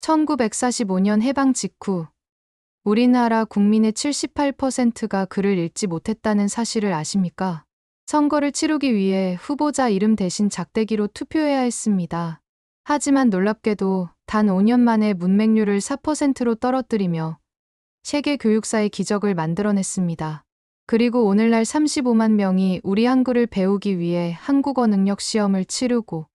1945년 해방 직후 우리나라 국민의 78%가 글을 읽지 못했다는 사실을 아십니까? 선거를 치르기 위해 후보자 이름 대신 작대기로 투표해야 했습니다. 하지만 놀랍게도 단 5년 만에 문맹률을 4%로 떨어뜨리며 세계 교육사의 기적을 만들어냈습니다. 그리고 오늘날 35만 명이 우리 한글을 배우기 위해 한국어 능력 시험을 치르고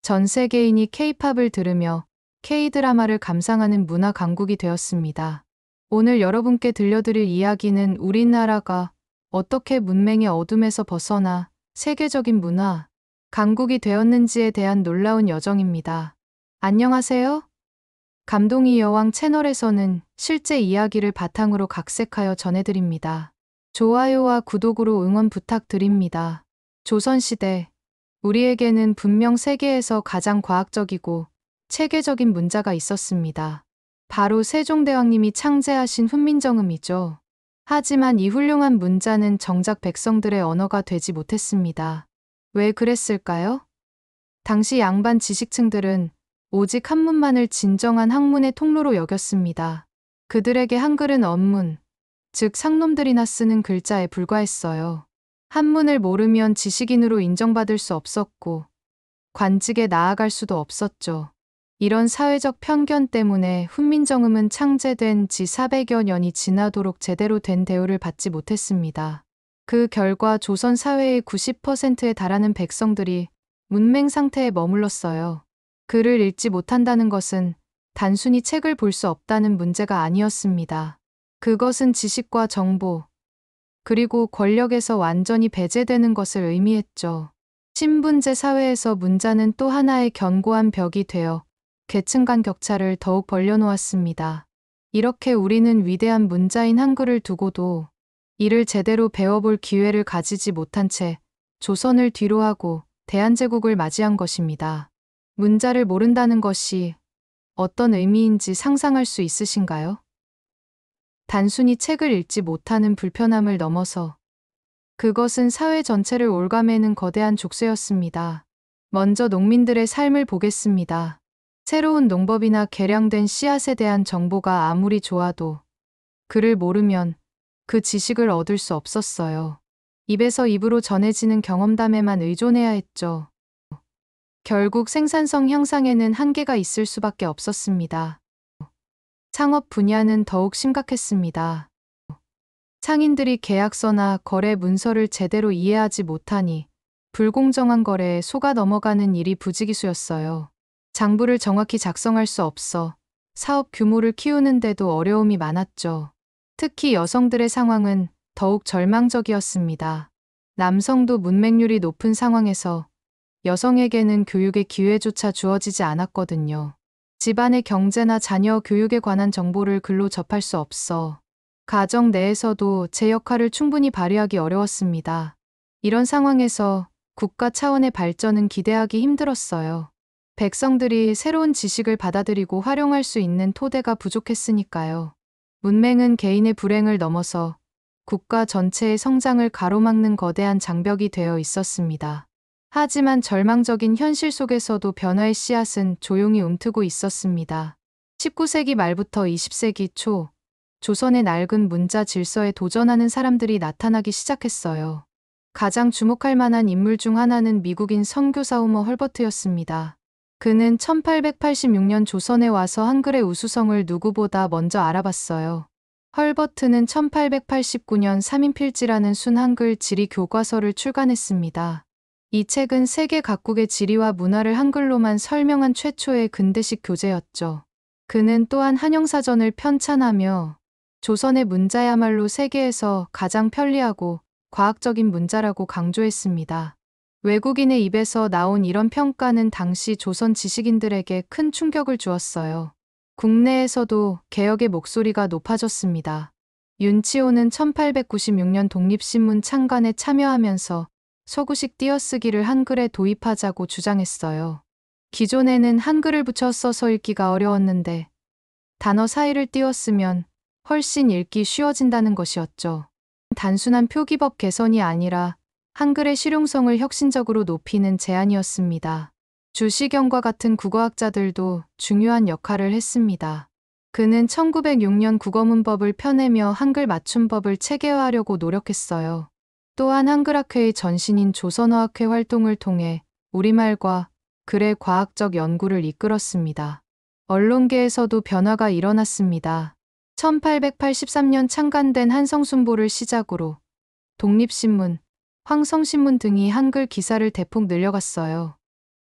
전 세계인이 K-팝을 들으며 K-드라마를 감상하는 문화 강국이 되었습니다. 오늘 여러분께 들려드릴 이야기는 우리나라가 어떻게 문맹의 어둠에서 벗어나 세계적인 문화 강국이 되었는지에 대한 놀라운 여정입니다. 안녕하세요. 감동이 여왕 채널에서는 실제 이야기를 바탕으로 각색하여 전해드립니다. 좋아요와 구독으로 응원 부탁드립니다. 조선시대, 우리에게는 분명 세계에서 가장 과학적이고 체계적인 문자가 있었습니다. 바로 세종대왕님이 창제하신 훈민정음이죠. 하지만 이 훌륭한 문자는 정작 백성들의 언어가 되지 못했습니다. 왜 그랬을까요? 당시 양반 지식층들은 오직 한문만을 진정한 학문의 통로로 여겼습니다. 그들에게 한글은 언문, 즉 상놈들이나 쓰는 글자에 불과했어요. 한문을 모르면 지식인으로 인정받을 수 없었고 관직에 나아갈 수도 없었죠. 이런 사회적 편견 때문에 훈민정음은 창제된 지 400여 년이 지나도록 제대로 된 대우를 받지 못했습니다. 그 결과 조선 사회의 90%에 달하는 백성들이 문맹 상태에 머물렀어요. 글을 읽지 못한다는 것은 단순히 책을 볼 수 없다는 문제가 아니었습니다. 그것은 지식과 정보, 그리고 권력에서 완전히 배제되는 것을 의미했죠. 신분제 사회에서 문자는 또 하나의 견고한 벽이 되어 계층 간 격차를 더욱 벌려놓았습니다. 이렇게 우리는 위대한 문자인 한글을 두고도 이를 제대로 배워볼 기회를 가지지 못한 채 조선을 뒤로하고 대한제국을 맞이한 것입니다. 문자를 모른다는 것이 어떤 의미인지 상상할 수 있으신가요? 단순히 책을 읽지 못하는 불편함을 넘어서 그것은 사회 전체를 옭아매는 거대한 족쇄였습니다. 먼저 농민들의 삶을 보겠습니다. 새로운 농법이나 개량된 씨앗에 대한 정보가 아무리 좋아도 글을 모르면 그 지식을 얻을 수 없었어요. 입에서 입으로 전해지는 경험담에만 의존해야 했죠. 결국 생산성 향상에는 한계가 있을 수밖에 없었습니다. 창업 분야는 더욱 심각했습니다. 상인들이 계약서나 거래 문서를 제대로 이해하지 못하니 불공정한 거래에 속아 넘어가는 일이 부지기수였어요. 장부를 정확히 작성할 수 없어 사업 규모를 키우는데도 어려움이 많았죠. 특히 여성들의 상황은 더욱 절망적이었습니다. 남성도 문맹률이 높은 상황에서 여성에게는 교육의 기회조차 주어지지 않았거든요. 집안의 경제나 자녀 교육에 관한 정보를 글로 접할 수 없어 가정 내에서도 제 역할을 충분히 발휘하기 어려웠습니다. 이런 상황에서 국가 차원의 발전은 기대하기 힘들었어요. 백성들이 새로운 지식을 받아들이고 활용할 수 있는 토대가 부족했으니까요. 문맹은 개인의 불행을 넘어서 국가 전체의 성장을 가로막는 거대한 장벽이 되어 있었습니다. 하지만 절망적인 현실 속에서도 변화의 씨앗은 조용히 움트고 있었습니다. 19세기 말부터 20세기 초, 조선의 낡은 문자 질서에 도전하는 사람들이 나타나기 시작했어요. 가장 주목할 만한 인물 중 하나는 미국인 선교사 호머 헐버트였습니다. 그는 1886년 조선에 와서 한글의 우수성을 누구보다 먼저 알아봤어요. 헐버트는 1889년 3인필지라는 순한글 지리 교과서를 출간했습니다. 이 책은 세계 각국의 지리와 문화를 한글로만 설명한 최초의 근대식 교재였죠. 그는 또한 한영사전을 편찬하며 조선의 문자야말로 세계에서 가장 편리하고 과학적인 문자라고 강조했습니다. 외국인의 입에서 나온 이런 평가는 당시 조선 지식인들에게 큰 충격을 주었어요. 국내에서도 개혁의 목소리가 높아졌습니다. 윤치호는 1896년 독립신문 창간에 참여하면서 서구식 띄어쓰기를 한글에 도입하자고 주장했어요. 기존에는 한글을 붙여 써서 읽기가 어려웠는데 단어 사이를 띄었으면 훨씬 읽기 쉬워진다는 것이었죠. 단순한 표기법 개선이 아니라 한글의 실용성을 혁신적으로 높이는 제안이었습니다. 주시경과 같은 국어학자들도 중요한 역할을 했습니다. 그는 1906년 국어문법을 펴내며 한글 맞춤법을 체계화하려고 노력했어요. 또한 한글학회의 전신인 조선어학회 활동을 통해 우리말과 글의 과학적 연구를 이끌었습니다. 언론계에서도 변화가 일어났습니다. 1883년 창간된 한성순보를 시작으로 독립신문, 황성신문 등이 한글 기사를 대폭 늘려갔어요.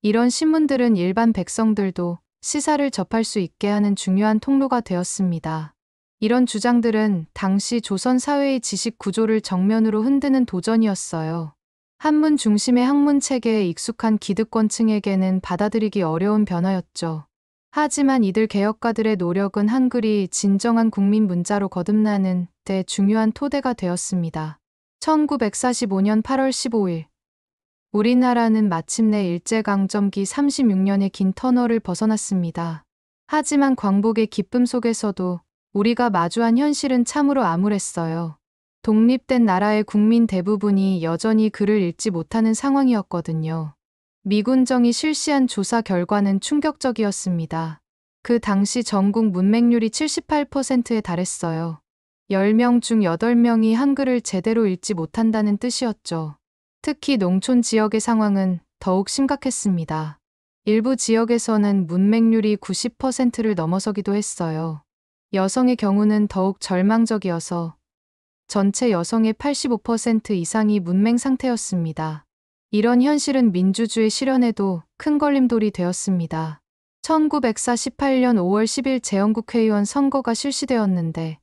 이런 신문들은 일반 백성들도 시사를 접할 수 있게 하는 중요한 통로가 되었습니다. 이런 주장들은 당시 조선 사회의 지식 구조를 정면으로 흔드는 도전이었어요. 한문 중심의 학문 체계에 익숙한 기득권층에게는 받아들이기 어려운 변화였죠. 하지만 이들 개혁가들의 노력은 한글이 진정한 국민 문자로 거듭나는 데 중요한 토대가 되었습니다. 1945년 8월 15일 우리나라는 마침내 일제강점기 36년의 긴 터널을 벗어났습니다. 하지만 광복의 기쁨 속에서도 우리가 마주한 현실은 참으로 암울했어요. 독립된 나라의 국민 대부분이 여전히 글을 읽지 못하는 상황이었거든요. 미군정이 실시한 조사 결과는 충격적이었습니다. 그 당시 전국 문맹률이 78%에 달했어요. 10명 중 8명이 한글을 제대로 읽지 못한다는 뜻이었죠. 특히 농촌 지역의 상황은 더욱 심각했습니다. 일부 지역에서는 문맹률이 90%를 넘어서기도 했어요. 여성의 경우는 더욱 절망적이어서 전체 여성의 85% 이상이 문맹 상태였습니다. 이런 현실은 민주주의 실현에도 큰 걸림돌이 되었습니다. 1948년 5월 10일 재헌국회의원 선거가 실시되었는데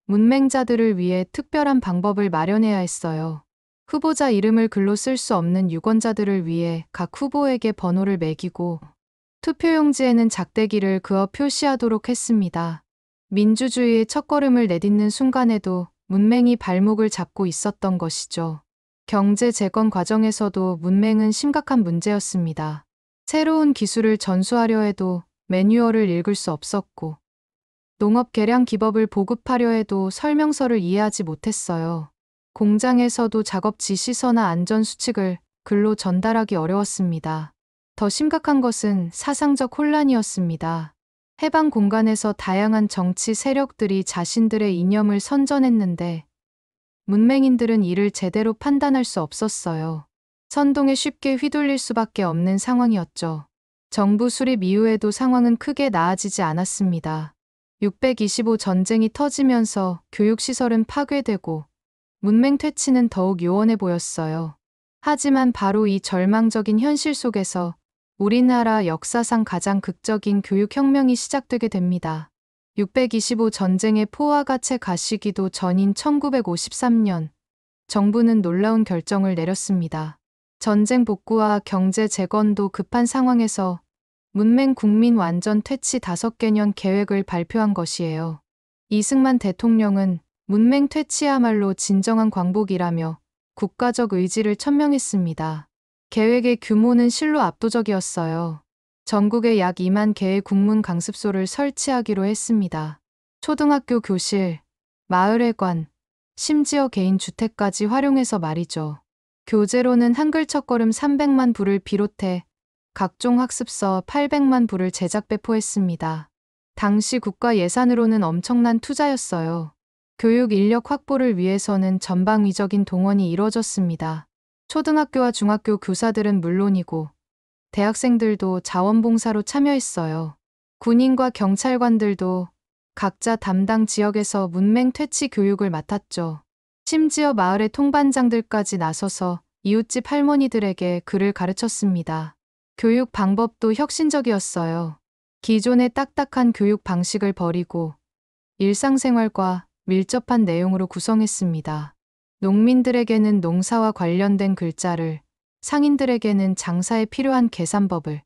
문맹자들을 위해 특별한 방법을 마련해야 했어요. 후보자 이름을 글로 쓸 수 없는 유권자들을 위해 각 후보에게 번호를 매기고 투표용지에는 작대기를 그어 표시하도록 했습니다. 민주주의의 첫걸음을 내딛는 순간에도 문맹이 발목을 잡고 있었던 것이죠. 경제 재건 과정에서도 문맹은 심각한 문제였습니다. 새로운 기술을 전수하려 해도 매뉴얼을 읽을 수 없었고 농업 개량 기법을 보급하려 해도 설명서를 이해하지 못했어요. 공장에서도 작업 지시서나 안전 수칙을 글로 전달하기 어려웠습니다. 더 심각한 것은 사상적 혼란이었습니다. 해방 공간에서 다양한 정치 세력들이 자신들의 이념을 선전했는데 문맹인들은 이를 제대로 판단할 수 없었어요. 선동에 쉽게 휘둘릴 수밖에 없는 상황이었죠. 정부 수립 이후에도 상황은 크게 나아지지 않았습니다. 625 전쟁이 터지면서 교육시설은 파괴되고 문맹 퇴치는 더욱 요원해 보였어요. 하지만 바로 이 절망적인 현실 속에서 우리나라 역사상 가장 극적인 교육혁명이 시작되게 됩니다. 625 전쟁의 포화가 채 가시기도 전인 1953년, 정부는 놀라운 결정을 내렸습니다. 전쟁 복구와 경제 재건도 급한 상황에서 문맹 국민 완전 퇴치 5개년 계획을 발표한 것이에요. 이승만 대통령은 문맹 퇴치야말로 진정한 광복이라며 국가적 의지를 천명했습니다. 계획의 규모는 실로 압도적이었어요. 전국에 약 2만 개의 국문 강습소를 설치하기로 했습니다. 초등학교 교실, 마을회관, 심지어 개인 주택까지 활용해서 말이죠. 교재로는 한글 첫걸음 300만 부를 비롯해 각종 학습서 800만 부를 제작 배포했습니다. 당시 국가 예산으로는 엄청난 투자였어요. 교육 인력 확보를 위해서는 전방위적인 동원이 이뤄졌습니다. 초등학교와 중학교 교사들은 물론이고 대학생들도 자원봉사로 참여했어요. 군인과 경찰관들도 각자 담당 지역에서 문맹 퇴치 교육을 맡았죠. 심지어 마을의 통반장들까지 나서서 이웃집 할머니들에게 글을 가르쳤습니다. 교육 방법도 혁신적이었어요. 기존의 딱딱한 교육 방식을 버리고 일상생활과 밀접한 내용으로 구성했습니다. 농민들에게는 농사와 관련된 글자를, 상인들에게는 장사에 필요한 계산법을,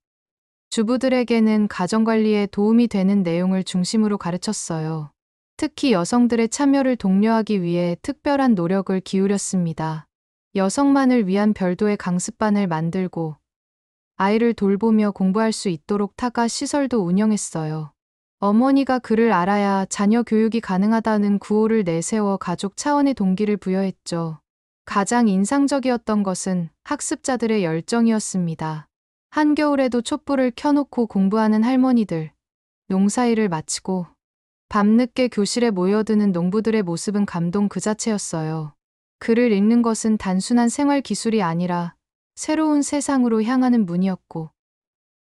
주부들에게는 가정관리에 도움이 되는 내용을 중심으로 가르쳤어요. 특히 여성들의 참여를 독려하기 위해 특별한 노력을 기울였습니다. 여성만을 위한 별도의 강습반을 만들고 아이를 돌보며 공부할 수 있도록 타가 시설도 운영했어요. 어머니가 글을 알아야 자녀 교육이 가능하다는 구호를 내세워 가족 차원의 동기를 부여했죠. 가장 인상적이었던 것은 학습자들의 열정이었습니다. 한겨울에도 촛불을 켜놓고 공부하는 할머니들, 농사일을 마치고 밤늦게 교실에 모여드는 농부들의 모습은 감동 그 자체였어요. 글을 읽는 것은 단순한 생활 기술이 아니라 새로운 세상으로 향하는 문이었고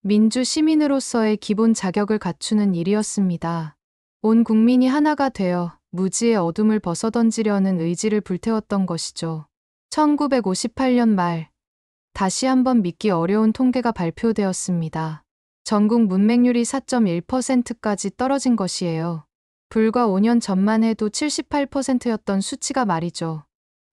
민주 시민으로서의 기본 자격을 갖추는 일이었습니다. 온 국민이 하나가 되어 무지의 어둠을 벗어던지려는 의지를 불태웠던 것이죠. 1958년 말 다시 한번 믿기 어려운 통계가 발표되었습니다. 전국 문맹률이 4.1%까지 떨어진 것이에요. 불과 5년 전만 해도 78%였던 수치가 말이죠.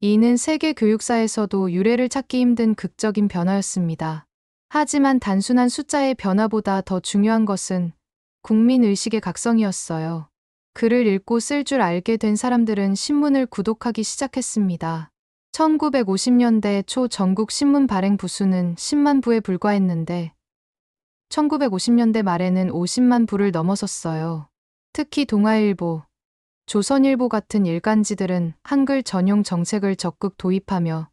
이는 세계 교육사에서도 유례를 찾기 힘든 극적인 변화였습니다. 하지만 단순한 숫자의 변화보다 더 중요한 것은 국민의식의 각성이었어요. 글을 읽고 쓸 줄 알게 된 사람들은 신문을 구독하기 시작했습니다. 1950년대 초 전국 신문 발행 부수는 10만 부에 불과했는데 1950년대 말에는 50만 부를 넘어섰어요. 특히 동아일보, 조선일보 같은 일간지들은 한글 전용 정책을 적극 도입하며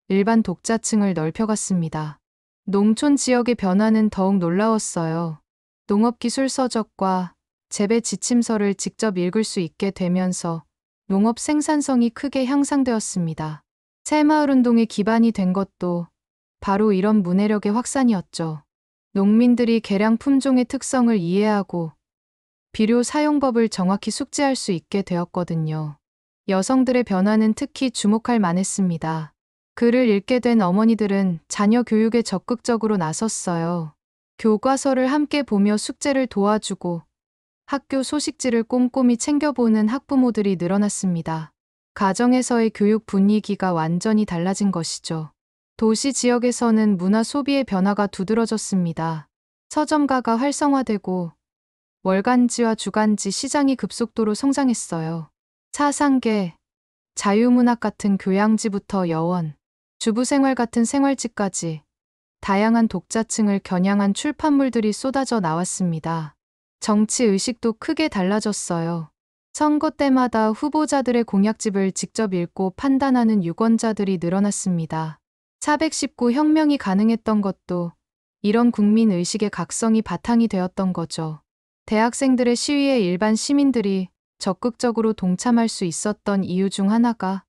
일반 독자층을 넓혀갔습니다. 농촌 지역의 변화는 더욱 놀라웠어요. 농업기술 서적과 재배 지침서를 직접 읽을 수 있게 되면서 농업 생산성이 크게 향상되었습니다. 새마을운동의 기반이 된 것도 바로 이런 문해력의 확산이었죠. 농민들이 개량 품종의 특성을 이해하고 비료 사용법을 정확히 숙지할 수 있게 되었거든요. 여성들의 변화는 특히 주목할 만했습니다. 글을 읽게 된 어머니들은 자녀 교육에 적극적으로 나섰어요. 교과서를 함께 보며 숙제를 도와주고 학교 소식지를 꼼꼼히 챙겨보는 학부모들이 늘어났습니다. 가정에서의 교육 분위기가 완전히 달라진 것이죠. 도시 지역에서는 문화 소비의 변화가 두드러졌습니다. 서점가가 활성화되고 월간지와 주간지 시장이 급속도로 성장했어요. 사상계, 자유문학 같은 교양지부터 여원, 주부생활 같은 생활지까지 다양한 독자층을 겨냥한 출판물들이 쏟아져 나왔습니다. 정치 의식도 크게 달라졌어요. 선거 때마다 후보자들의 공약집을 직접 읽고 판단하는 유권자들이 늘어났습니다. 419 혁명이 가능했던 것도 이런 국민 의식의 각성이 바탕이 되었던 거죠. 대학생들의 시위에 일반 시민들이 적극적으로 동참할 수 있었던 이유 중 하나가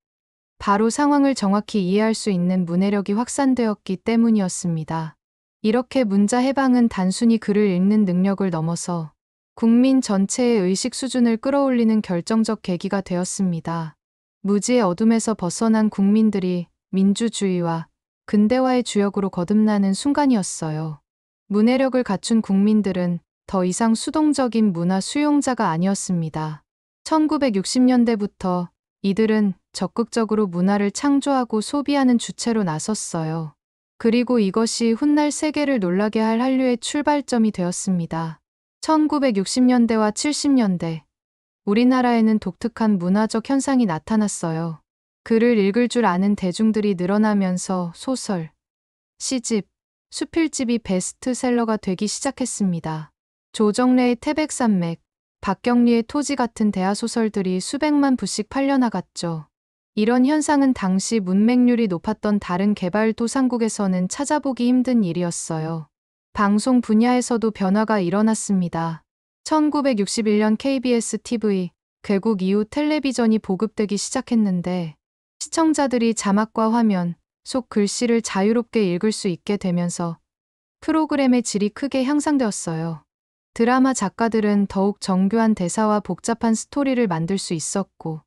바로 상황을 정확히 이해할 수 있는 문해력이 확산되었기 때문이었습니다. 이렇게 문자 해방은 단순히 글을 읽는 능력을 넘어서 국민 전체의 의식 수준을 끌어올리는 결정적 계기가 되었습니다. 무지의 어둠에서 벗어난 국민들이 민주주의와 근대화의 주역으로 거듭나는 순간이었어요. 문해력을 갖춘 국민들은 더 이상 수동적인 문화 수용자가 아니었습니다. 1960년대부터 이들은 적극적으로 문화를 창조하고 소비하는 주체로 나섰어요. 그리고 이것이 훗날 세계를 놀라게 할 한류의 출발점이 되었습니다. 1960년대와 70년대, 우리나라에는 독특한 문화적 현상이 나타났어요. 글을 읽을 줄 아는 대중들이 늘어나면서 소설, 시집, 수필집이 베스트셀러가 되기 시작했습니다. 조정래의 태백산맥, 박경리의 토지 같은 대하소설들이 수백만 부씩 팔려나갔죠. 이런 현상은 당시 문맹률이 높았던 다른 개발도상국에서는 찾아보기 힘든 일이었어요. 방송 분야에서도 변화가 일어났습니다. 1961년 KBS TV, 개국 이후 텔레비전이 보급되기 시작했는데 시청자들이 자막과 화면, 속 글씨를 자유롭게 읽을 수 있게 되면서 프로그램의 질이 크게 향상되었어요. 드라마 작가들은 더욱 정교한 대사와 복잡한 스토리를 만들 수 있었고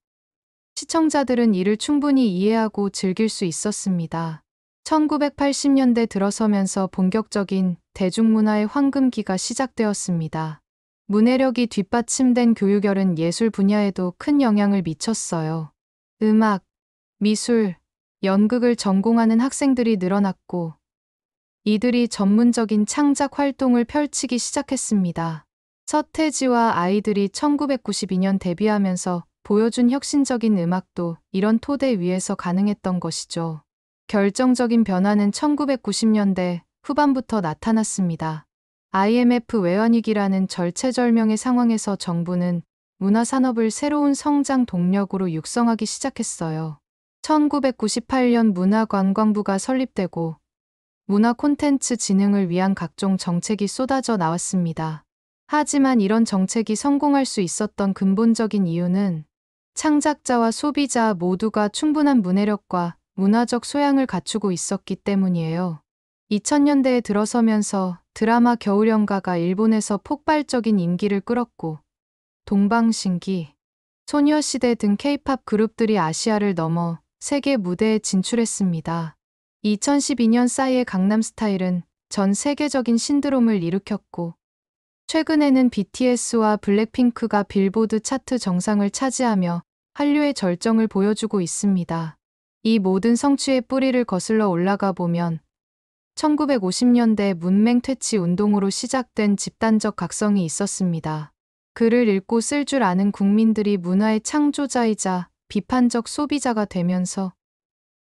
시청자들은 이를 충분히 이해하고 즐길 수 있었습니다. 1980년대 들어서면서 본격적인 대중문화의 황금기가 시작되었습니다. 문해력이 뒷받침된 교육열은 예술 분야에도 큰 영향을 미쳤어요. 음악, 미술, 연극을 전공하는 학생들이 늘어났고 이들이 전문적인 창작 활동을 펼치기 시작했습니다. 서태지와 아이들이 1992년 데뷔하면서 보여준 혁신적인 음악도 이런 토대 위에서 가능했던 것이죠. 결정적인 변화는 1990년대 후반부터 나타났습니다. IMF 외환위기라는 절체절명의 상황에서 정부는 문화산업을 새로운 성장 동력으로 육성하기 시작했어요. 1998년 문화관광부가 설립되고 문화 콘텐츠 진흥을 위한 각종 정책이 쏟아져 나왔습니다. 하지만 이런 정책이 성공할 수 있었던 근본적인 이유는 창작자와 소비자 모두가 충분한 문해력과 문화적 소양을 갖추고 있었기 때문이에요. 2000년대에 들어서면서 드라마 겨울연가가 일본에서 폭발적인 인기를 끌었고 동방신기, 소녀시대 등 K-팝 그룹들이 아시아를 넘어 세계 무대에 진출했습니다. 2012년 싸이의 강남스타일은 전 세계적인 신드롬을 일으켰고 최근에는 BTS와 블랙핑크가 빌보드 차트 정상을 차지하며 한류의 절정을 보여주고 있습니다. 이 모든 성취의 뿌리를 거슬러 올라가 보면 1950년대 문맹 퇴치 운동으로 시작된 집단적 각성이 있었습니다. 글을 읽고 쓸 줄 아는 국민들이 문화의 창조자이자 비판적 소비자가 되면서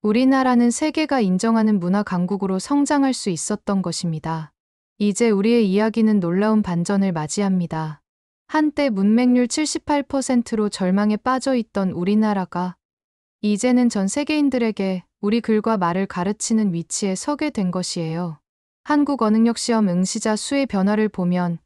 우리나라는 세계가 인정하는 문화 강국으로 성장할 수 있었던 것입니다. 이제 우리의 이야기는 놀라운 반전을 맞이합니다. 한때 문맹률 78%로 절망에 빠져 있던 우리나라가 이제는 전 세계인들에게 우리 글과 말을 가르치는 위치에 서게 된 것이에요. 한국어능력시험 응시자 수의 변화를 보면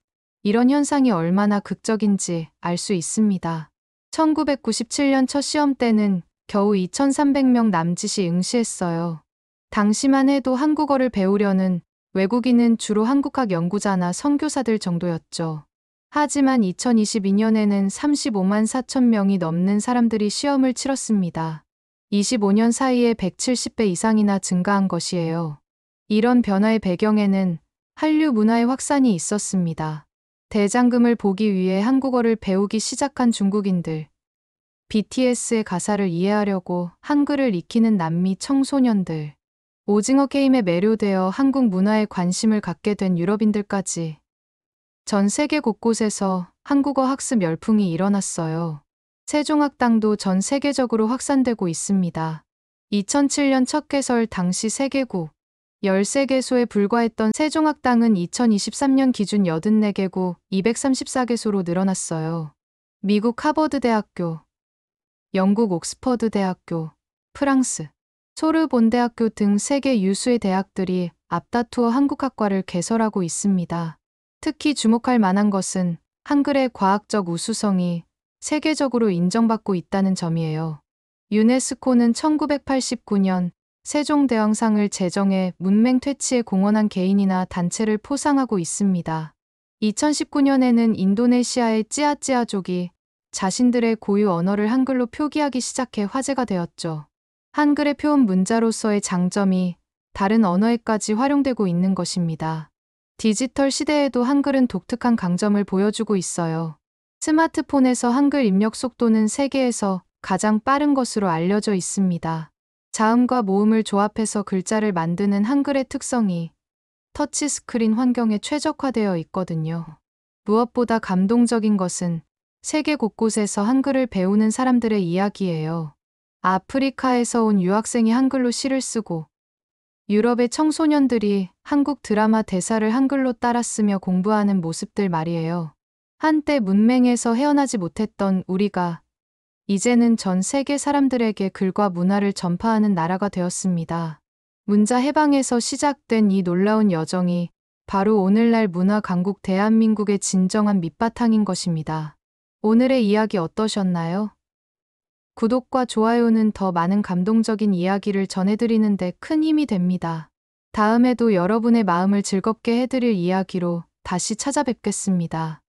이런 현상이 얼마나 극적인지 알 수 있습니다. 1997년 첫 시험 때는 겨우 2,300명 남짓이 응시했어요. 당시만 해도 한국어를 배우려는 외국인은 주로 한국학 연구자나 선교사들 정도였죠. 하지만 2022년에는 35만 4천 명이 넘는 사람들이 시험을 치렀습니다. 25년 사이에 170배 이상이나 증가한 것이에요. 이런 변화의 배경에는 한류 문화의 확산이 있었습니다. 대장금을 보기 위해 한국어를 배우기 시작한 중국인들, BTS의 가사를 이해하려고 한글을 익히는 남미 청소년들, 오징어 게임에 매료되어 한국 문화에 관심을 갖게 된 유럽인들까지 전 세계 곳곳에서 한국어 학습 열풍이 일어났어요. 세종학당도 전 세계적으로 확산되고 있습니다. 2007년 첫 개설 당시 세계국 13개소에 불과했던 세종학당은 2023년 기준 84개국 234개소로 늘어났어요. 미국 하버드대학교, 영국 옥스퍼드대학교, 프랑스, 소르본대학교 등 세계 유수의 대학들이 앞다투어 한국학과를 개설하고 있습니다. 특히 주목할 만한 것은 한글의 과학적 우수성이 세계적으로 인정받고 있다는 점이에요. 유네스코는 1989년 세종대왕상을 제정해 문맹 퇴치에 공헌한 개인이나 단체를 포상하고 있습니다. 2019년에는 인도네시아의 찌아찌아족이 자신들의 고유 언어를 한글로 표기하기 시작해 화제가 되었죠. 한글의 표현 문자로서의 장점이 다른 언어에까지 활용되고 있는 것입니다. 디지털 시대에도 한글은 독특한 강점을 보여주고 있어요. 스마트폰에서 한글 입력 속도는 세계에서 가장 빠른 것으로 알려져 있습니다. 자음과 모음을 조합해서 글자를 만드는 한글의 특성이 터치스크린 환경에 최적화되어 있거든요. 무엇보다 감동적인 것은 세계 곳곳에서 한글을 배우는 사람들의 이야기예요. 아프리카에서 온 유학생이 한글로 시를 쓰고 유럽의 청소년들이 한국 드라마 대사를 한글로 따라 쓰며 공부하는 모습들 말이에요. 한때 문맹에서 헤어나지 못했던 우리가 이제는 전 세계 사람들에게 글과 문화를 전파하는 나라가 되었습니다. 문자 해방에서 시작된 이 놀라운 여정이 바로 오늘날 문화 강국 대한민국의 진정한 밑바탕인 것입니다. 오늘의 이야기 어떠셨나요? 구독과 좋아요는 더 많은 감동적인 이야기를 전해드리는 데 큰 힘이 됩니다. 다음에도 여러분의 마음을 즐겁게 해드릴 이야기로 다시 찾아뵙겠습니다.